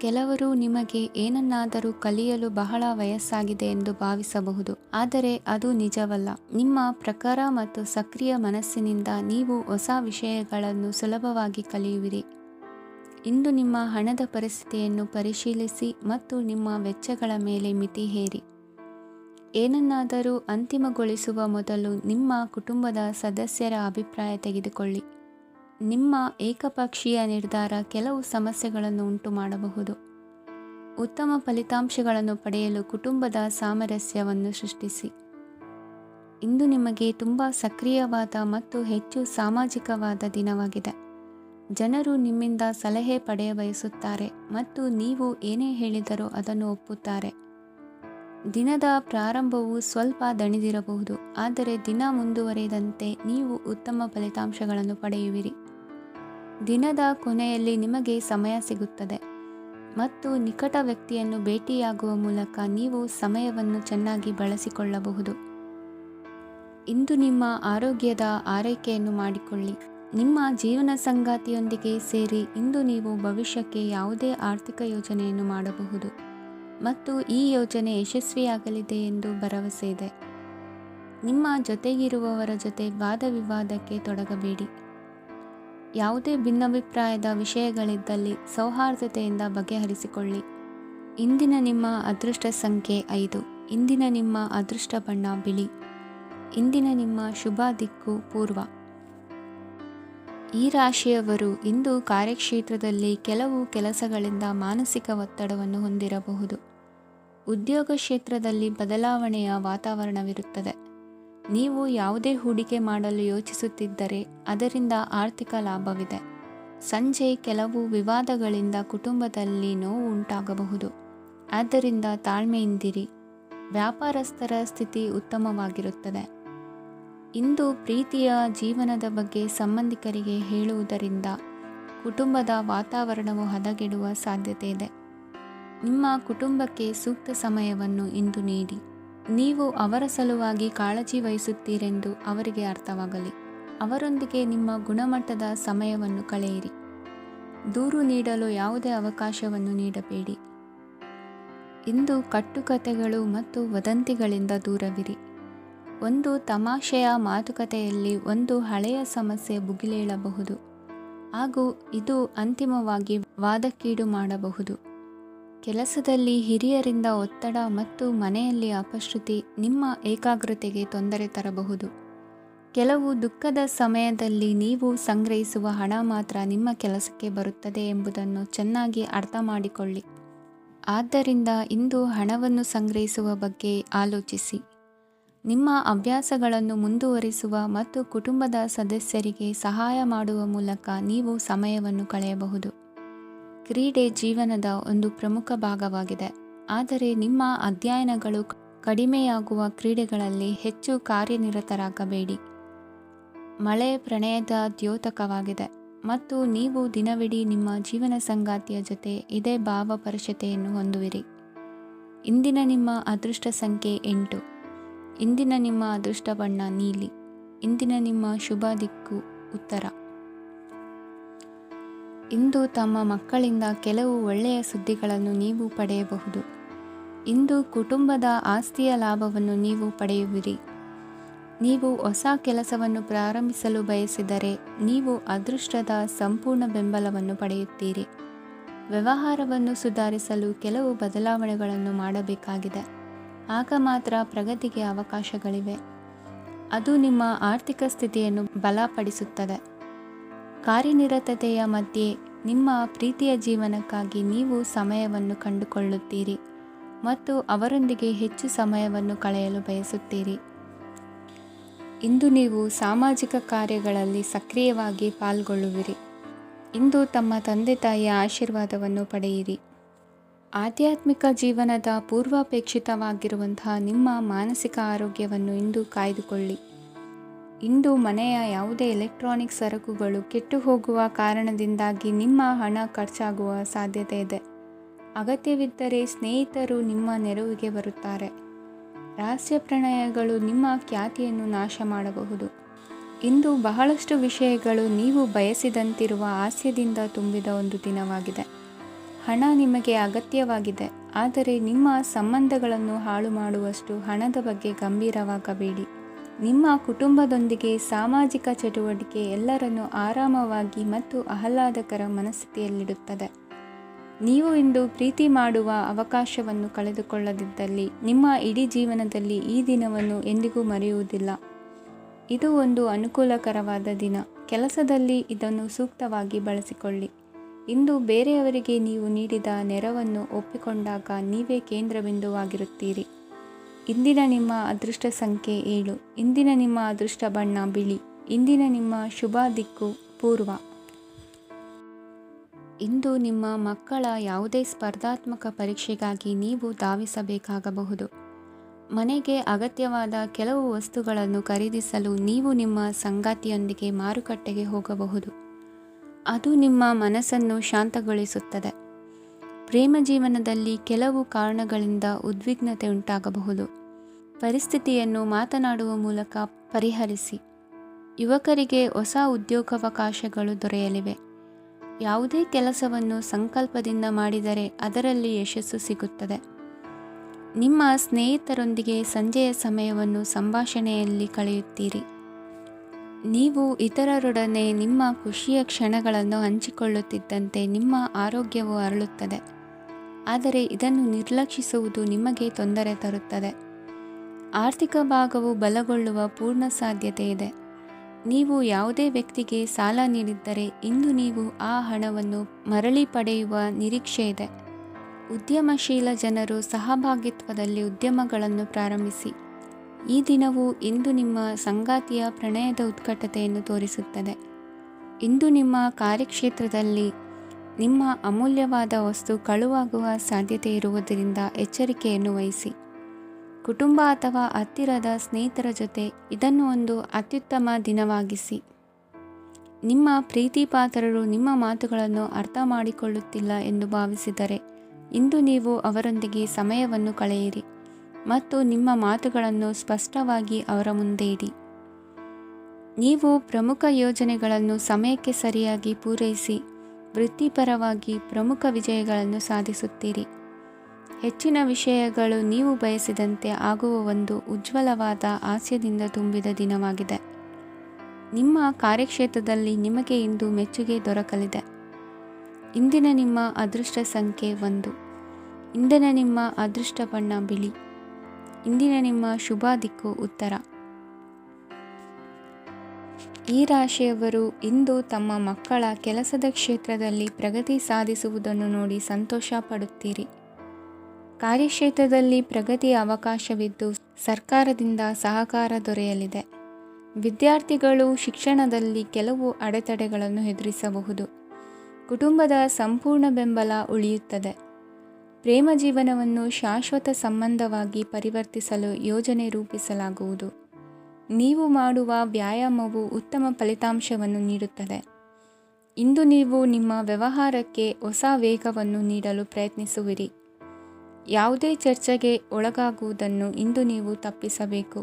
ಕೆಲವರು ನಿಮಗೆ ಏನನ್ನಾದರೂ ಕಲಿಯಲು ಬಹಳ ವಯಸ್ಸಾಗಿದೆ ಎಂದು ಭಾವಿಸಬಹುದು, ಆದರೆ ಅದು ನಿಜವಲ್ಲ. ನಿಮ್ಮ ಪ್ರಖರ ಮತ್ತು ಸಕ್ರಿಯ ಮನಸ್ಸಿನಿಂದ ನೀವು ಹೊಸ ವಿಷಯಗಳನ್ನು ಸುಲಭವಾಗಿ ಕಲಿಯುವಿರಿ. ಇಂದು ನಿಮ್ಮ ಹಣದ ಪರಿಸ್ಥಿತಿಯನ್ನು ಪರಿಶೀಲಿಸಿ ಮತ್ತು ನಿಮ್ಮ ವೆಚ್ಚಗಳ ಮೇಲೆ ಮಿತಿ ಹೇರಿ. ಏನನ್ನಾದರೂ ಅಂತಿಮಗೊಳಿಸುವ ಮೊದಲು ನಿಮ್ಮ ಕುಟುಂಬದ ಸದಸ್ಯರ ಅಭಿಪ್ರಾಯ ತೆಗೆದುಕೊಳ್ಳಿ. ನಿಮ್ಮ ಏಕಪಕ್ಷೀಯ ನಿರ್ಧಾರ ಕೆಲವು ಸಮಸ್ಯೆಗಳನ್ನು ಉಂಟು ಮಾಡಬಹುದು. ಉತ್ತಮ ಫಲಿತಾಂಶಗಳನ್ನು ಪಡೆಯಲು ಕುಟುಂಬದ ಸಾಮರಸ್ಯವನ್ನು ಸೃಷ್ಟಿಸಿ. ಇಂದು ನಿಮಗೆ ತುಂಬ ಸಕ್ರಿಯವಾದ ಮತ್ತು ಹೆಚ್ಚು ಸಾಮಾಜಿಕವಾದ ದಿನವಾಗಿದೆ. ಜನರು ನಿಮ್ಮಿಂದ ಸಲಹೆ ಪಡೆಯಬಯಸುತ್ತಾರೆ ಮತ್ತು ನೀವು ಏನೇ ಹೇಳಿದರೂ ಅದನ್ನು ಒಪ್ಪುತ್ತಾರೆ. ದಿನದ ಪ್ರಾರಂಭವು ಸ್ವಲ್ಪ ದಣಿದಿರಬಹುದು, ಆದರೆ ದಿನ ಮುಂದುವರಿದಂತೆ ನೀವು ಉತ್ತಮ ಫಲಿತಾಂಶಗಳನ್ನು ಪಡೆಯುವಿರಿ. ದಿನದ ಕೊನೆಯಲ್ಲಿ ನಿಮಗೆ ಸಮಯ ಸಿಗುತ್ತದೆ ಮತ್ತು ನಿಕಟ ವ್ಯಕ್ತಿಯನ್ನು ಭೇಟಿಯಾಗುವ ಮೂಲಕ ನೀವು ಸಮಯವನ್ನು ಚೆನ್ನಾಗಿ ಬಳಸಿಕೊಳ್ಳಬಹುದು. ಇಂದು ನಿಮ್ಮ ಆರೋಗ್ಯದ ಆರೈಕೆಯನ್ನು ಮಾಡಿಕೊಳ್ಳಿ. ನಿಮ್ಮ ಜೀವನ ಸಂಗಾತಿಯೊಂದಿಗೆ ಸೇರಿ ಇಂದು ನೀವು ಭವಿಷ್ಯಕ್ಕೆ ಯಾವುದೇ ಆರ್ಥಿಕ ಯೋಜನೆಯನ್ನು ಮಾಡಬಹುದು ಮತ್ತು ಈ ಯೋಜನೆ ಯಶಸ್ವಿಯಾಗಲಿದೆ ಎಂದು ಭರವಸೆ ಇದೆ. ನಿಮ್ಮ ಜೊತೆಗಿರುವವರ ಜೊತೆ ವಾದ ವಿವಾದಕ್ಕೆ ತೊಡಗಬೇಡಿ. ಯಾವುದೇ ಭಿನ್ನಾಭಿಪ್ರಾಯದ ವಿಷಯಗಳಿದ್ದಲ್ಲಿ ಸೌಹಾರ್ದತೆಯಿಂದ ಬಗೆಹರಿಸಿಕೊಳ್ಳಿ. ಇಂದಿನ ನಿಮ್ಮ ಅದೃಷ್ಟ ಸಂಖ್ಯೆ 5. ಇಂದಿನ ನಿಮ್ಮ ಅದೃಷ್ಟ ಬಣ್ಣ ಬಿಳಿ. ಇಂದಿನ ನಿಮ್ಮ ಶುಭ ದಿಕ್ಕು ಪೂರ್ವ. ಈ ರಾಶಿಯವರು ಇಂದು ಕಾರ್ಯಕ್ಷೇತ್ರದಲ್ಲಿ ಕೆಲವು ಕೆಲಸಗಳಿಂದ ಮಾನಸಿಕ ಒತ್ತಡವನ್ನು ಹೊಂದಿರಬಹುದು. ಉದ್ಯೋಗ ಕ್ಷೇತ್ರದಲ್ಲಿ ಬದಲಾವಣೆಯ ವಾತಾವರಣವಿರುತ್ತದೆ. ನೀವು ಯಾವುದೇ ಹೂಡಿಕೆ ಮಾಡಲು ಯೋಚಿಸುತ್ತಿದ್ದರೆ ಅದರಿಂದ ಆರ್ಥಿಕ ಲಾಭವಿದೆ. ಸಂಜೆ ಕೆಲವು ವಿವಾದಗಳಿಂದ ಕುಟುಂಬದಲ್ಲಿ ನೋವು ಉಂಟಾಗಬಹುದು, ಆದ್ದರಿಂದ ತಾಳ್ಮೆಯಿಂದಿರಿ. ವ್ಯಾಪಾರಸ್ಥರ ಸ್ಥಿತಿ ಉತ್ತಮವಾಗಿರುತ್ತದೆ. ಇಂದು ಪ್ರೀತಿಯ ಜೀವನದ ಬಗ್ಗೆ ಸಂಬಂಧಿಕರಿಗೆ ಹೇಳುವುದರಿಂದ ಕುಟುಂಬದ ವಾತಾವರಣವು ಹದಗೆಡುವ ಸಾಧ್ಯತೆ ಇದೆ. ನಿಮ್ಮ ಕುಟುಂಬಕ್ಕೆ ಸೂಕ್ತ ಸಮಯವನ್ನು ಇಂದು ನೀಡಿ. ನೀವು ಅವರ ಸಲುವಾಗಿ ಕಾಳಜಿ ವಹಿಸುತ್ತೀರೆಂದು ಅವರಿಗೆ ಅರ್ಥವಾಗಲಿ. ಅವರೊಂದಿಗೆ ನಿಮ್ಮ ಗುಣಮಟ್ಟದ ಸಮಯವನ್ನು ಕಳೆಯಿರಿ. ದೂರು ನೀಡಲು ಯಾವುದೇ ಅವಕಾಶವನ್ನು ನೀಡಬೇಡಿ. ಇಂದು ಕಟ್ಟುಕತೆಗಳು ಮತ್ತು ವದಂತಿಗಳಿಂದ ದೂರವಿರಿ. ಒಂದು ತಮಾಷೆಯ ಮಾತುಕತೆಯಲ್ಲಿ ಒಂದು ಹಳೆಯ ಸಮಸ್ಯೆ ಭುಗಿಲೇಳಬಹುದು ಹಾಗೂ ಇದು ಅಂತಿಮವಾಗಿ ವಾದಕ್ಕೀಡು ಮಾಡಬಹುದು. ಕೆಲಸದಲ್ಲಿ ಹಿರಿಯರಿಂದ ಒತ್ತಡ ಮತ್ತು ಮನೆಯಲ್ಲಿ ಅಪಶ್ರುತಿ ನಿಮ್ಮ ಏಕಾಗ್ರತೆಗೆ ತೊಂದರೆ ತರಬಹುದು. ಕೆಲವು ದುಃಖದ ಸಮಯದಲ್ಲಿ ನೀವು ಸಂಗ್ರಹಿಸುವ ಹಣ ಮಾತ್ರ ನಿಮ್ಮ ಕೆಲಸಕ್ಕೆ ಬರುತ್ತದೆ ಎಂಬುದನ್ನು ಚೆನ್ನಾಗಿ ಅರ್ಥ ಮಾಡಿಕೊಳ್ಳಿ. ಆದ್ದರಿಂದ ಇಂದು ಹಣವನ್ನು ಸಂಗ್ರಹಿಸುವ ಬಗ್ಗೆ ಆಲೋಚಿಸಿ. ನಿಮ್ಮ ಅಭ್ಯಾಸಗಳನ್ನು ಮುಂದುವರಿಸುವ ಮತ್ತು ಕುಟುಂಬದ ಸದಸ್ಯರಿಗೆ ಸಹಾಯ ಮಾಡುವ ಮೂಲಕ ನೀವು ಸಮಯವನ್ನು ಕಳೆಯಬಹುದು. ಕ್ರೀಡೆ ಜೀವನದ ಒಂದು ಪ್ರಮುಖ ಭಾಗವಾಗಿದೆ, ಆದರೆ ನಿಮ್ಮ ಅಧ್ಯಯನಗಳು ಕಡಿಮೆಯಾಗುವ ಕ್ರೀಡೆಗಳಲ್ಲಿ ಹೆಚ್ಚು ಕಾರ್ಯನಿರತರಾಗಬೇಡಿ. ಮಳೆ ಪ್ರಣಯದ ದ್ಯೋತಕವಾಗಿದೆ ಮತ್ತು ನೀವು ದಿನವಿಡೀ ನಿಮ್ಮ ಜೀವನ ಸಂಗಾತಿಯ ಜೊತೆ ಇದೇ ಭಾವಪರಶತೆಯನ್ನು ಹೊಂದುವಿರಿ. ಇಂದಿನ ನಿಮ್ಮ ಅದೃಷ್ಟ ಸಂಖ್ಯೆ 8. ಇಂದಿನ ನಿಮ್ಮ ಅದೃಷ್ಟ ಬಣ್ಣ ನೀಲಿ. ಇಂದಿನ ನಿಮ್ಮ ಶುಭ ದಿಕ್ಕು ಉತ್ತರ. ಇಂದು ತಮ್ಮ ಮಕ್ಕಳಿಂದ ಕೆಲವು ಒಳ್ಳೆಯ ಸುದ್ದಿಗಳನ್ನು ನೀವು ಪಡೆಯಬಹುದು. ಇಂದು ಕುಟುಂಬದ ಆಸ್ತಿಯ ಲಾಭವನ್ನು ನೀವು ಪಡೆಯುವಿರಿ. ನೀವು ಹೊಸ ಕೆಲಸವನ್ನು ಪ್ರಾರಂಭಿಸಲು ಬಯಸಿದರೆ ನೀವು ಅದೃಷ್ಟದ ಸಂಪೂರ್ಣ ಬೆಂಬಲವನ್ನು ಪಡೆಯುತ್ತೀರಿ. ವ್ಯವಹಾರವನ್ನು ಸುಧಾರಿಸಲು ಕೆಲವು ಬದಲಾವಣೆಗಳನ್ನು ಮಾಡಬೇಕಾಗಿದೆ, ಆಗ ಮಾತ್ರ ಪ್ರಗತಿಗೆ ಅವಕಾಶಗಳಿವೆ. ಅದು ನಿಮ್ಮ ಆರ್ಥಿಕ ಸ್ಥಿತಿಯನ್ನು ಬಲಪಡಿಸುತ್ತದೆ. ಕಾರ್ಯನಿರತತೆಯ ಮಧ್ಯೆ ನಿಮ್ಮ ಪ್ರೀತಿಯ ಜೀವನಕ್ಕಾಗಿ ನೀವು ಸಮಯವನ್ನು ಕಂಡುಕೊಳ್ಳುತ್ತೀರಿ ಮತ್ತು ಅವರೊಂದಿಗೆ ಹೆಚ್ಚು ಸಮಯವನ್ನು ಕಳೆಯಲು ಬಯಸುತ್ತೀರಿ. ಇಂದು ನೀವು ಸಾಮಾಜಿಕ ಕಾರ್ಯಗಳಲ್ಲಿ ಸಕ್ರಿಯವಾಗಿ ಪಾಲ್ಗೊಳ್ಳುವಿರಿ. ಇಂದು ತಮ್ಮ ತಂದೆ ತಾಯಿಯ ಆಶೀರ್ವಾದವನ್ನು ಪಡೆಯಿರಿ. ಆಧ್ಯಾತ್ಮಿಕ ಜೀವನದ ಪೂರ್ವಾಪೇಕ್ಷಿತವಾಗಿರುವಂತಹ ನಿಮ್ಮ ಮಾನಸಿಕ ಆರೋಗ್ಯವನ್ನು ಇಂದು ಕಾಯ್ದುಕೊಳ್ಳಿ. ಇಂದು ಮನೆಯ ಯಾವುದೇ ಎಲೆಕ್ಟ್ರಾನಿಕ್ ಸರಕುಗಳು ಕೆಟ್ಟು ಹೋಗುವ ಕಾರಣದಿಂದಾಗಿ ನಿಮ್ಮ ಹಣ ಖರ್ಚಾಗುವ ಸಾಧ್ಯತೆ ಇದೆ. ಅಗತ್ಯವಿದ್ದರೆ ಸ್ನೇಹಿತರು ನಿಮ್ಮ ನೆರವಿಗೆ ಬರುತ್ತಾರೆ. ರಹಸ್ಯ ಪ್ರಣಯಗಳು ನಿಮ್ಮ ಖ್ಯಾತಿಯನ್ನು ನಾಶ ಮಾಡಬಹುದು. ಇಂದು ಬಹಳಷ್ಟು ವಿಷಯಗಳು ನೀವು ಬಯಸಿದಂತಿರುವ ಹಾಸ್ಯದಿಂದ ತುಂಬಿದ ಒಂದು ದಿನವಾಗಿದೆ. ಹಣ ನಿಮಗೆ ಅಗತ್ಯವಾಗಿದೆ, ಆದರೆ ನಿಮ್ಮ ಸಂಬಂಧಗಳನ್ನು ಹಾಳು ಮಾಡುವಷ್ಟು ಹಣದ ಬಗ್ಗೆ ಗಂಭೀರವಾಗಬೇಡಿ. ನಿಮ್ಮ ಕುಟುಂಬದೊಂದಿಗೆ ಸಾಮಾಜಿಕ ಚಟುವಟಿಕೆ ಎಲ್ಲರನ್ನೂ ಆರಾಮವಾಗಿ ಮತ್ತು ಆಹ್ಲಾದಕರ ಮನಸ್ಥಿತಿಯಲ್ಲಿಡುತ್ತದೆ. ನೀವು ಇಂದು ಪ್ರೀತಿ ಮಾಡುವ ಅವಕಾಶವನ್ನು ಕಳೆದುಕೊಳ್ಳದಿದ್ದಲ್ಲಿ ನಿಮ್ಮ ಇಡೀ ಜೀವನದಲ್ಲಿ ಈ ದಿನವನ್ನು ಎಂದಿಗೂ ಮರೆಯುವುದಿಲ್ಲ. ಇದು ಒಂದು ಅನುಕೂಲಕರವಾದ ದಿನ. ಕೆಲಸದಲ್ಲಿ ಇದನ್ನು ಸೂಕ್ತವಾಗಿ ಬಳಸಿಕೊಳ್ಳಿ. ಇಂದು ಬೇರೆಯವರಿಗೆ ನೀವು ನೀಡಿದ ನೆರವನ್ನು ಒಪ್ಪಿಕೊಂಡಾಗ ನೀವೇ ಕೇಂದ್ರಬಿಂದುವಾಗಿರುತ್ತೀರಿ. ಇಂದಿನ ನಿಮ್ಮ ಅದೃಷ್ಟ ಸಂಖ್ಯೆ 7. ಇಂದಿನ ನಿಮ್ಮ ಅದೃಷ್ಟ ಬಣ್ಣ ಬಿಳಿ. ಇಂದಿನ ನಿಮ್ಮ ಶುಭ ದಿಕ್ಕು ಪೂರ್ವ. ಇಂದು ನಿಮ್ಮ ಮಕ್ಕಳ ಯಾವುದೇ ಸ್ಪರ್ಧಾತ್ಮಕ ಪರೀಕ್ಷೆಗಾಗಿ ನೀವು ಧಾವಿಸಬೇಕಾಗಬಹುದು. ಮನೆಗೆ ಅಗತ್ಯವಾದ ಕೆಲವು ವಸ್ತುಗಳನ್ನು ಖರೀದಿಸಲು ನೀವು ನಿಮ್ಮ ಸಂಗಾತಿಯೊಂದಿಗೆ ಮಾರುಕಟ್ಟೆಗೆ ಹೋಗಬಹುದು. ಅದು ನಿಮ್ಮ ಮನಸ್ಸನ್ನು ಶಾಂತಗೊಳಿಸುತ್ತದೆ. ಪ್ರೇಮ ಜೀವನದಲ್ಲಿ ಕೆಲವು ಕಾರಣಗಳಿಂದ ಉದ್ವಿಗ್ನತೆ ಉಂಟಾಗಬಹುದು. ಪರಿಸ್ಥಿತಿಯನ್ನು ಮಾತನಾಡುವ ಮೂಲಕ ಪರಿಹರಿಸಿ. ಯುವಕರಿಗೆ ಹೊಸ ಉದ್ಯೋಗಾವಕಾಶಗಳು ದೊರೆಯಲಿವೆ. ಯಾವುದೇ ಕೆಲಸವನ್ನು ಸಂಕಲ್ಪದಿಂದ ಮಾಡಿದರೆ ಅದರಲ್ಲಿ ಯಶಸ್ಸು ಸಿಗುತ್ತದೆ. ನಿಮ್ಮ ಸ್ನೇಹಿತರೊಂದಿಗೆ ಸಂಜೆಯ ಸಮಯವನ್ನು ಸಂಭಾಷಣೆಯಲ್ಲಿ ಕಳೆಯುತ್ತೀರಿ. ನೀವು ಇತರರೊಡನೆ ನಿಮ್ಮ ಖುಷಿಯ ಕ್ಷಣಗಳನ್ನು ಹಂಚಿಕೊಳ್ಳುತ್ತಿದ್ದಂತೆ ನಿಮ್ಮ ಆರೋಗ್ಯವು ಅರಳುತ್ತದೆ. ಆದರೆ ಇದನ್ನು ನಿರ್ಲಕ್ಷಿಸುವುದು ನಿಮಗೆ ತೊಂದರೆ ತರುತ್ತದೆ. ಆರ್ಥಿಕ ಭಾಗವು ಬಲಗೊಳ್ಳುವ ಪೂರ್ಣ ಸಾಧ್ಯತೆ ಇದೆ. ನೀವು ಯಾವುದೇ ವ್ಯಕ್ತಿಗೆ ಸಾಲ ನೀಡಿದ್ದರೆ ಇಂದು ನೀವು ಆ ಹಣವನ್ನು ಮರಳಿ ಪಡೆಯುವ ನಿರೀಕ್ಷೆ ಇದೆ. ಉದ್ಯಮಶೀಲ ಜನರು ಸಹಭಾಗಿತ್ವದಲ್ಲಿ ಉದ್ಯಮಗಳನ್ನು ಪ್ರಾರಂಭಿಸಿ. ಈ ದಿನವು ಇಂದು ನಿಮ್ಮ ಸಂಗಾತಿಯ ಪ್ರಣಯದ ಉತ್ಕಟತೆಯನ್ನು ತೋರಿಸುತ್ತದೆ. ಇಂದು ನಿಮ್ಮ ಕಾರ್ಯಕ್ಷೇತ್ರದಲ್ಲಿ ನಿಮ್ಮ ಅಮೂಲ್ಯವಾದ ವಸ್ತು ಕಳುವಾಗುವ ಸಾಧ್ಯತೆ ಇರುವುದರಿಂದ ಎಚ್ಚರಿಕೆಯನ್ನು ವಹಿಸಿ. ಕುಟುಂಬ ಅಥವಾ ಹತ್ತಿರದ ಸ್ನೇಹಿತರ ಜೊತೆ ಇದನ್ನು ಒಂದು ಅತ್ಯುತ್ತಮ ದಿನವಾಗಿಸಿ. ನಿಮ್ಮ ಪ್ರೀತಿಪಾತ್ರರು ನಿಮ್ಮ ಮಾತುಗಳನ್ನು ಅರ್ಥ ಮಾಡಿಕೊಳ್ಳುತ್ತಿಲ್ಲ ಎಂದು ಭಾವಿಸಿದರೆ ಇಂದು ನೀವು ಅವರೊಂದಿಗೆ ಸಮಯವನ್ನು ಕಳೆಯಿರಿ ಮತ್ತು ನಿಮ್ಮ ಮಾತುಗಳನ್ನು ಸ್ಪಷ್ಟವಾಗಿ ಅವರ ಮುಂದೆ ಇಡಿ. ನೀವು ಪ್ರಮುಖ ಯೋಜನೆಗಳನ್ನು ಸಮಯಕ್ಕೆ ಸರಿಯಾಗಿ ಪೂರೈಸಿ ವೃತ್ತಿಪರವಾಗಿ ಪ್ರಮುಖ ವಿಜಯಗಳನ್ನು ಸಾಧಿಸುತ್ತೀರಿ. ಹೆಚ್ಚಿನ ವಿಷಯಗಳು ನೀವು ಬಯಸಿದಂತೆ ಆಗುವ ಒಂದು ಉಜ್ವಲವಾದ ಹಾಸ್ಯದಿಂದ ತುಂಬಿದ ದಿನವಾಗಿದೆ. ನಿಮ್ಮ ಕಾರ್ಯಕ್ಷೇತ್ರದಲ್ಲಿ ನಿಮಗೆ ಇಂದು ಮೆಚ್ಚುಗೆ ದೊರಕಲಿದೆ. ಇಂದಿನ ನಿಮ್ಮ ಅದೃಷ್ಟ ಸಂಖ್ಯೆ 1. ಇಂದಿನ ನಿಮ್ಮ ಅದೃಷ್ಟ ಬಣ್ಣ ಬಿಳಿ. ಇಂದಿನ ನಿಮ್ಮ ಶುಭ ದಿಕ್ಕು ಉತ್ತರ. ಈ ರಾಶಿಯವರು ಇಂದು ತಮ್ಮ ಮಕ್ಕಳ ಕೆಲಸದ ಕ್ಷೇತ್ರದಲ್ಲಿ ಪ್ರಗತಿ ಸಾಧಿಸುವುದನ್ನು ನೋಡಿ ಸಂತೋಷ ಪಡುತ್ತೀರಿ. ಕಾರ್ಯಕ್ಷೇತ್ರದಲ್ಲಿ ಪ್ರಗತಿಯ ಅವಕಾಶವಿದ್ದು ಸರ್ಕಾರದಿಂದ ಸಹಕಾರ ದೊರೆಯಲಿದೆ. ವಿದ್ಯಾರ್ಥಿಗಳು ಶಿಕ್ಷಣದಲ್ಲಿ ಕೆಲವು ಅಡೆತಡೆಗಳನ್ನು ಎದುರಿಸಬಹುದು. ಕುಟುಂಬದ ಸಂಪೂರ್ಣ ಬೆಂಬಲ ಉಳಿಯುತ್ತದೆ. ಪ್ರೇಮ ಜೀವನವನ್ನು ಶಾಶ್ವತ ಸಂಬಂಧವಾಗಿ ಪರಿವರ್ತಿಸಲು ಯೋಜನೆ ರೂಪಿಸಲಾಗುವುದು. ನೀವು ಮಾಡುವ ವ್ಯಾಯಾಮವು ಉತ್ತಮ ಫಲಿತಾಂಶವನ್ನು ನೀಡುತ್ತದೆ. ಇಂದು ನೀವು ನಿಮ್ಮ ವ್ಯವಹಾರಕ್ಕೆ ಹೊಸ ವೇಗವನ್ನು ನೀಡಲು ಪ್ರಯತ್ನಿಸುವಿರಿ. ಯಾವುದೇ ಚರ್ಚೆಗೆ ಒಳಗಾಗುವುದನ್ನು ಇಂದು ನೀವು ತಪ್ಪಿಸಬೇಕು.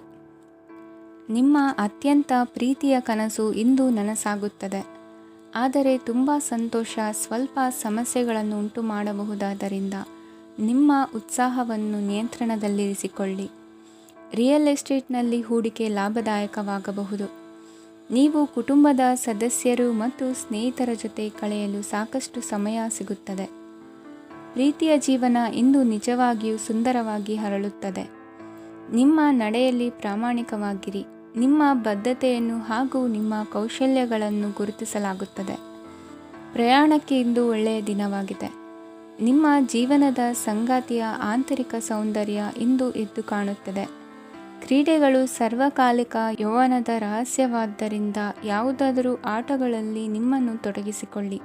ನಿಮ್ಮ ಅತ್ಯಂತ ಪ್ರೀತಿಯ ಕನಸು ಇಂದು ನನಸಾಗುತ್ತದೆ. ಆದರೆ ತುಂಬ ಸಂತೋಷ ಸ್ವಲ್ಪ ಸಮಸ್ಯೆಗಳನ್ನು ಉಂಟು ಮಾಡಬಹುದಾದ್ದರಿಂದ ನಿಮ್ಮ ಉತ್ಸಾಹವನ್ನು ನಿಯಂತ್ರಣದಲ್ಲಿರಿಸಿಕೊಳ್ಳಿ. ರಿಯಲ್ ಎಸ್ಟೇಟ್ನಲ್ಲಿ ಹೂಡಿಕೆ ಲಾಭದಾಯಕವಾಗಬಹುದು. ನೀವು ಕುಟುಂಬದ ಸದಸ್ಯರು ಮತ್ತು ಸ್ನೇಹಿತರ ಜೊತೆ ಕಳೆಯಲು ಸಾಕಷ್ಟು ಸಮಯ ಸಿಗುತ್ತದೆ. ಪ್ರೀತಿಯ ಜೀವನ ಇಂದು ನಿಜವಾಗಿಯೂ ಸುಂದರವಾಗಿ ಹರಳುತ್ತದೆ. ನಿಮ್ಮ ನಡೆಯಲ್ಲಿ ಪ್ರಾಮಾಣಿಕವಾಗಿರಿ. ನಿಮ್ಮ ಬದ್ಧತೆಯನ್ನು ಹಾಗೂ ನಿಮ್ಮ ಕೌಶಲ್ಯಗಳನ್ನು ಗುರುತಿಸಲಾಗುತ್ತದೆ. ಪ್ರಯಾಣಕ್ಕೆ ಇಂದು ಒಳ್ಳೆಯ ದಿನವಾಗಿದೆ. ನಿಮ್ಮ ಜೀವನದ ಸಂಗಾತಿಯ ಆಂತರಿಕ ಸೌಂದರ್ಯ ಇಂದು ಎದ್ದು ಕಾಣುತ್ತದೆ. ಕ್ರೀಡೆಗಳು ಸರ್ವಕಾಲಿಕ ಯೌವನದ ರಹಸ್ಯವಾದ್ದರಿಂದ ಯಾವುದಾದರೂ ಆಟಗಳಲ್ಲಿ ನಿಮ್ಮನ್ನು ತೊಡಗಿಸಿಕೊಳ್ಳಿ.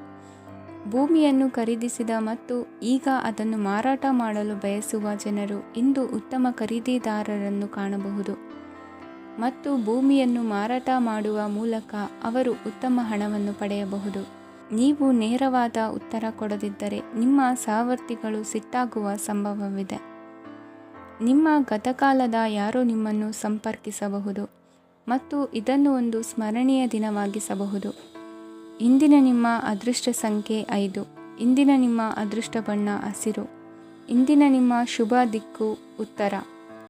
ಭೂಮಿಯನ್ನು ಖರೀದಿಸಿದ ಮತ್ತು ಈಗ ಅದನ್ನು ಮಾರಾಟ ಮಾಡಲು ಬಯಸುವ ಜನರು ಇಂದು ಉತ್ತಮ ಖರೀದಿದಾರರನ್ನು ಕಾಣಬಹುದು ಮತ್ತು ಭೂಮಿಯನ್ನು ಮಾರಾಟ ಮಾಡುವ ಮೂಲಕ ಅವರು ಉತ್ತಮ ಹಣವನ್ನು ಪಡೆಯಬಹುದು. ನೀವು ನೇರವಾದ ಉತ್ತರ ಕೊಡದಿದ್ದರೆ ನಿಮ್ಮ ಸಹವರ್ತಿಗಳು ಸಿಟ್ಟಾಗುವ ಸಂಭವವಿದೆ. ನಿಮ್ಮ ಗತಕಾಲದ ಯಾರೋ ನಿಮ್ಮನ್ನು ಸಂಪರ್ಕಿಸಬಹುದು ಮತ್ತು ಇದನ್ನು ಒಂದು ಸ್ಮರಣೀಯ ದಿನವಾಗಿಸಬಹುದು. ಇಂದಿನ ನಿಮ್ಮ ಅದೃಷ್ಟ ಸಂಖ್ಯೆ 5. ಇಂದಿನ ನಿಮ್ಮ ಅದೃಷ್ಟ ಬಣ್ಣ ಹಸಿರು. ಇಂದಿನ ನಿಮ್ಮ ಶುಭ ದಿಕ್ಕು ಉತ್ತರ.